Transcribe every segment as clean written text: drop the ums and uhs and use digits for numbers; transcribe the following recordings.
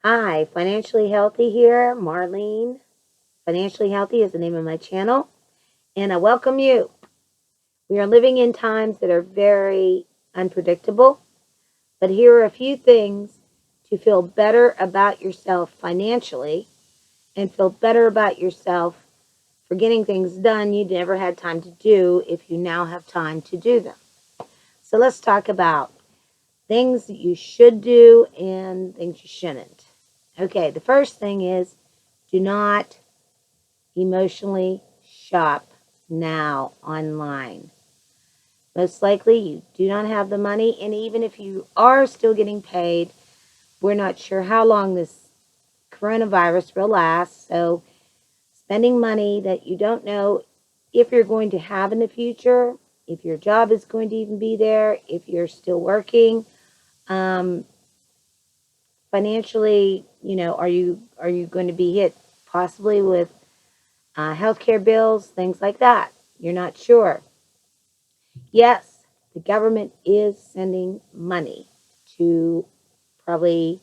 Hi, Financially Healthy here. Marlene. Financially Healthy is the name of my channel, and I welcome you. We are living in times that are very unpredictable, but here are a few things to feel better about yourself financially and feel better about yourself for getting things done you never had time to do if you now have time to do them. So let's talk about things that you should do and things you shouldn't. Okay, the first thing is do not emotionally shop now online. Most likely you do not have the money, and even if you are still getting paid, we're not sure how long this coronavirus will last. So spending money that you don't know if you're going to have in the future, if your job is going to even be there, if you're still working, um, financially, are you going to be hit possibly with healthcare bills, things like that? You're not sure. Yes, the government is sending money to probably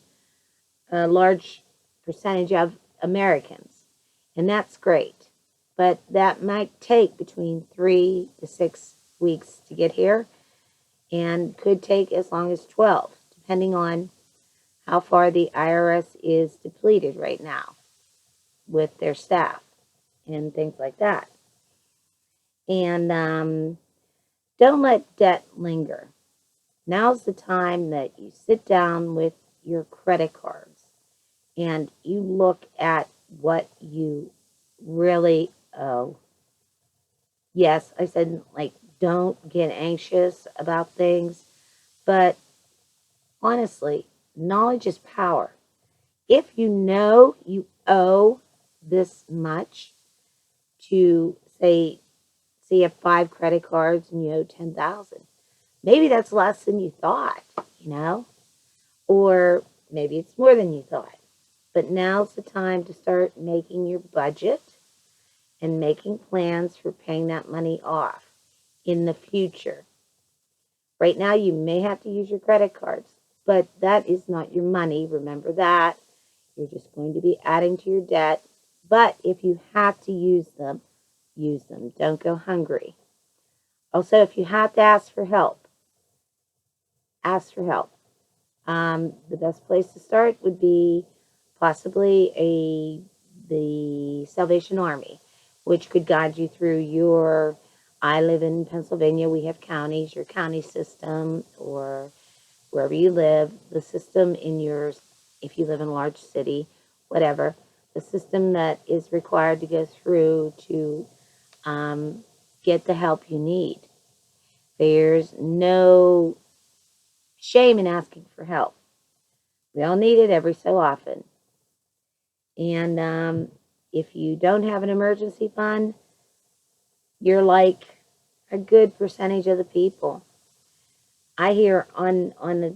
a large percentage of Americans, and that's great. But that might take between 3 to 6 weeks to get here, and could take as long as 12, depending on how far the IRS is depleted right now with their staff and things like that. And don't let debt linger. Now's the time that you sit down with your credit cards and you look at what you really owe. Yes, I said, like, don't get anxious about things, but honestly, knowledge is power. If you know you owe this much to, say you have 5 credit cards and you owe 10,000, maybe that's less than you thought, or maybe it's more than you thought. But now's the time to start making your budget and making plans for paying that money off in the future. Right now, you may have to use your credit cards, but that is not your money. Remember that. You're just going to be adding to your debt. But if you have to use them, use them. Don't go hungry. Also, if you have to ask for help, ask for help. The best place to start would be possibly the Salvation Army, which could guide you through your. I live in Pennsylvania. We have counties, your county system, or wherever you live, the system in yours, if you live in a large city, whatever, the system that is required to go through to get the help you need. There's no shame in asking for help. We all need it every so often. And if you don't have an emergency fund, you're like a good percentage of the people. I hear on the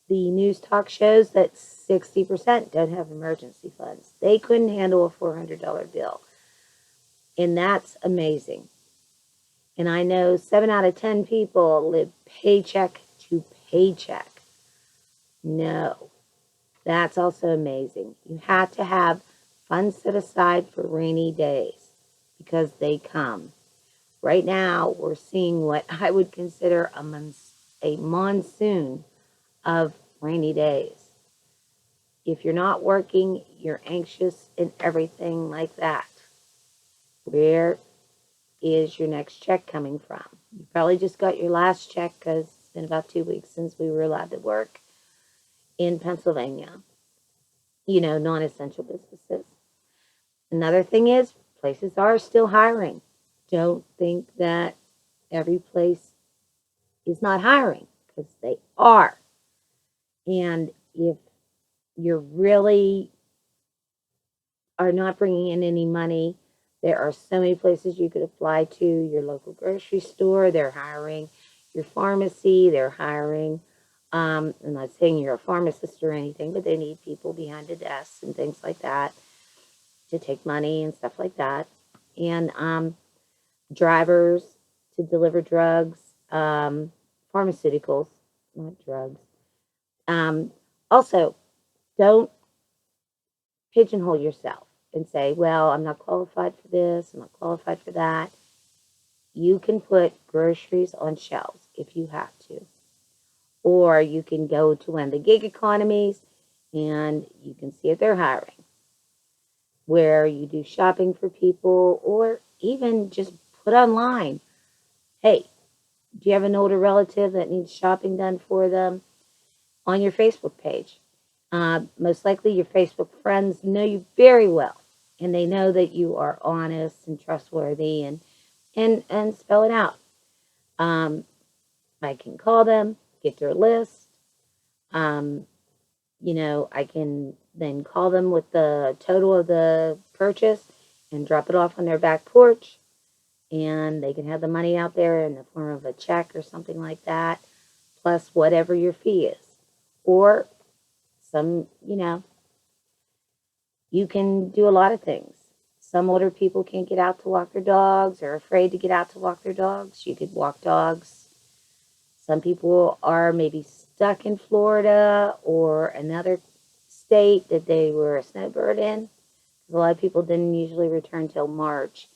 news talk shows that 60% don't have emergency funds. They couldn't handle a $400 bill. And that's amazing. And I know 7 out of 10 people live paycheck to paycheck. No, that's also amazing. You have to have funds set aside for rainy days because they come. Right now, we're seeing what I would consider a monsoon of rainy days. If you're not working, you're anxious and everything like that. Where is your next check coming from? You probably just got your last check because it's been about 2 weeks since we were allowed to work in Pennsylvania. Non-essential businesses. Another thing is places are still hiring. Don't think that every place is not hiring, because they are. And if you really are not bringing in any money, there are so many places you could apply to. Your local grocery store, they're hiring. Your pharmacy, they're hiring. I'm not saying you're a pharmacist or anything, but they need people behind the desks and things like that to take money and stuff like that. And drivers to deliver drugs, pharmaceuticals, not drugs. Also, don't pigeonhole yourself and say, well, I'm not qualified for this, I'm not qualified for that. You can put groceries on shelves if you have to. Or you can go to one of the gig economies and you can see if they're hiring, where you do shopping for people, or even just put online, hey, do you have an older relative that needs shopping done for them, on your Facebook page? Most likely your Facebook friends know you very well, and they know that you are honest and trustworthy, and spell it out. Um, I can call them, get their list. Um, I can then call them with the total of the purchase and drop it off on their back porch. And they can have the money out there in the form of a check or something like that, plus whatever your fee is. Or you can do a lot of things. Some older people can't get out to walk their dogs or are afraid to get out to walk their dogs. You could walk dogs. Some people are maybe stuck in Florida or another state that they were a snowbird in. A lot of people didn't usually return till March.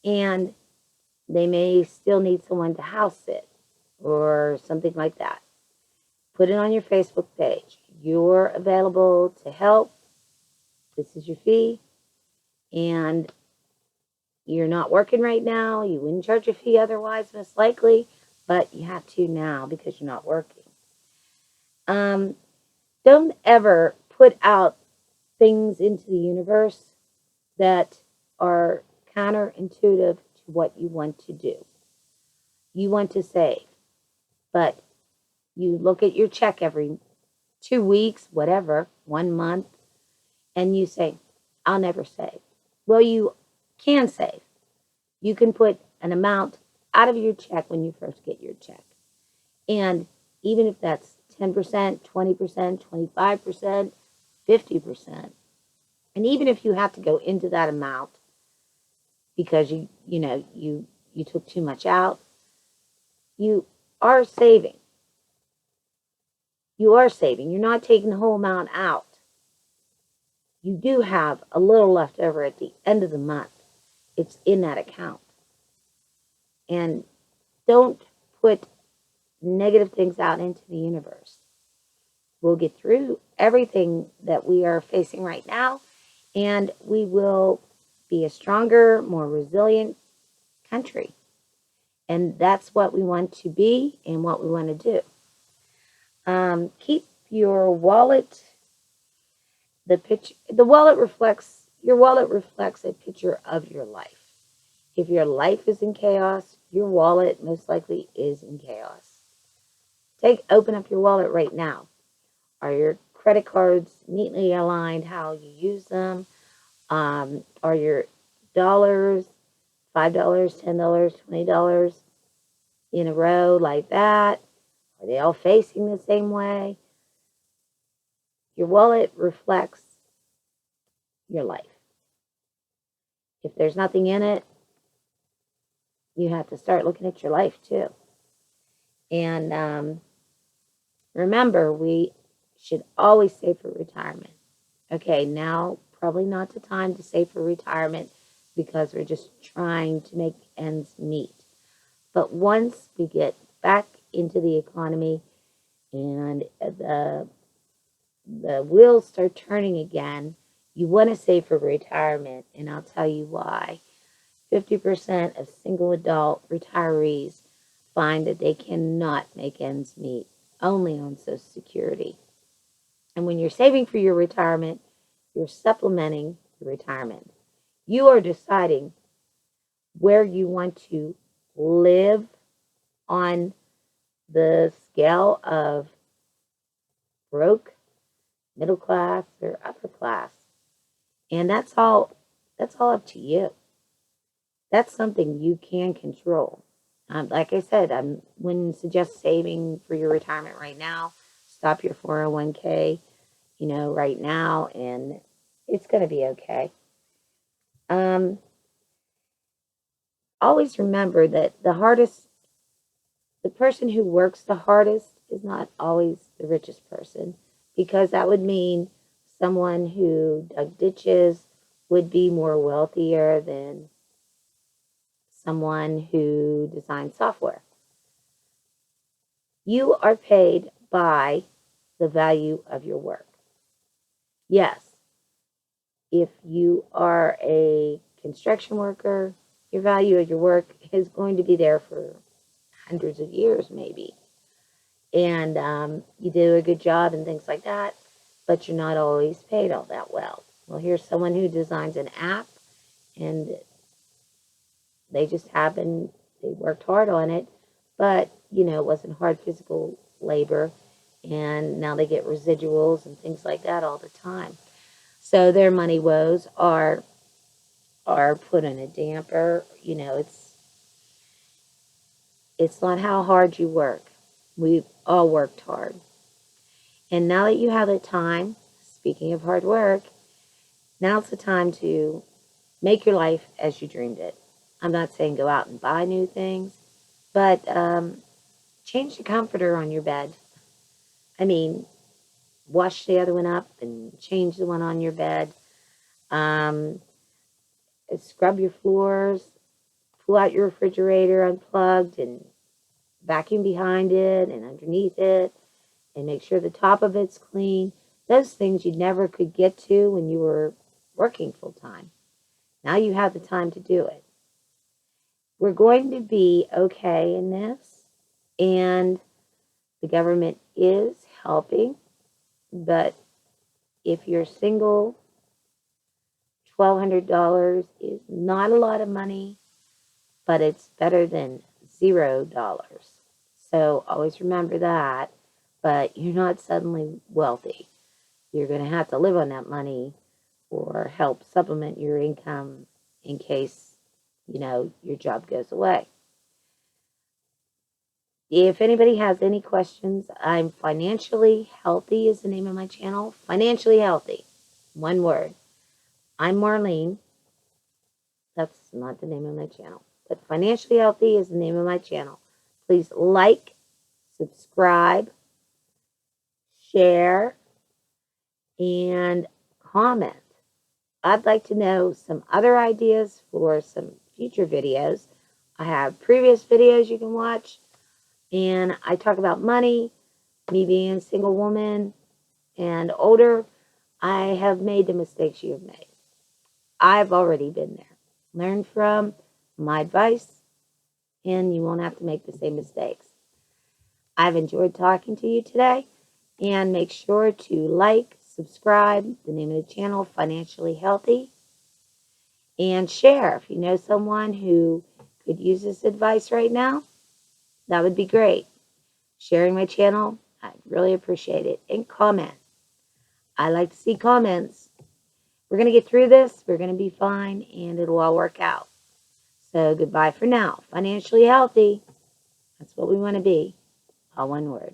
And they may still need someone to house sit or something like that. Put it on your Facebook page. You're available to help. This is your fee. And you're not working right now. You wouldn't charge a fee otherwise, most likely, but you have to now because you're not working. Don't ever put out things into the universe that are counterintuitive to what you want to do. You want to save, but you look at your check every 2 weeks, whatever, 1 month, and you say, I'll never save. Well, you can save. You can put an amount out of your check when you first get your check. And even if that's 10%, 20%, 25%, 50%, and even if you have to go into that amount because you took too much out, you are saving. You are saving. You're not taking the whole amount out. You do have a little left over at the end of the month. It's in that account. And don't put negative things out into the universe. We'll get through everything that we are facing right now, and we will be a stronger, more resilient country. And that's what we want to be and what we want to do. Keep your wallet. Your wallet reflects a picture of your life. If your life is in chaos, your wallet most likely is in chaos. Open up your wallet right now. Are your credit cards neatly aligned how you use them? Are your dollars, $5, $10, $20 in a row like that? Are they all facing the same way? Your wallet reflects your life. If there's nothing in it, you have to start looking at your life too. And remember, we should always save for retirement. Okay, now probably not the time to save for retirement because we're just trying to make ends meet. But once we get back into the economy and the wheels start turning again, you want to save for retirement, and I'll tell you why. 50% of single adult retirees find that they cannot make ends meet, only on Social Security. And when you're saving for your retirement, you're supplementing your retirement. You are deciding where you want to live on the scale of broke, middle class, or upper class. And that's all up to you. That's something you can control. Like I said, I wouldn't suggest saving for your retirement right now. Stop your 401k, right now, and it's going to be okay. Always remember that the person who works the hardest is not always the richest person, because that would mean someone who dug ditches would be more wealthier than someone who designed software. You are paid by the value of your work. Yes, if you are a construction worker, your value of your work is going to be there for hundreds of years, maybe. And you do a good job and things like that, but you're not always paid all that well. Well, here's someone who designs an app, and they just happened, they worked hard on it, but, it wasn't hard physical labor, and now they get residuals and things like that all the time. So their money woes are put in a damper. It's not how hard you work. We've all worked hard. And now that you have the time, speaking of hard work, now's the time to make your life as you dreamed it. I'm not saying go out and buy new things, but change the comforter on your bed. I mean, wash the other one up and change the one on your bed. Um, Scrub your floors, pull out your refrigerator unplugged and vacuum behind it and underneath it, and make sure the top of it's clean. Those things you never could get to when you were working full time. Now you have the time to do it. We're going to be okay in this, and the government is helping, but if you're single, $1,200 is not a lot of money, but it's better than $0. So always remember that. But you're not suddenly wealthy. You're going to have to live on that money or help supplement your income in case, your job goes away. If anybody has any questions, I'm Financially Healthy is the name of my channel. Financially Healthy. One word. I'm Marlene. That's not the name of my channel. But Financially Healthy is the name of my channel. Please like, subscribe, share, and comment. I'd like to know some other ideas for some future videos. I have previous videos you can watch, and I talk about money, me being a single woman and older. I have made the mistakes you have made. I've already been there. Learn from my advice, and you won't have to make the same mistakes. I've enjoyed talking to you today, and make sure to like, subscribe, the name of the channel, Financially Healthy, and share. If you know someone who could use this advice right now, that would be great. Sharing my channel, I'd really appreciate it. And comment. I like to see comments. We're going to get through this. We're going to be fine, and it'll all work out. So goodbye for now. Financially healthy. That's what we want to be. All one word.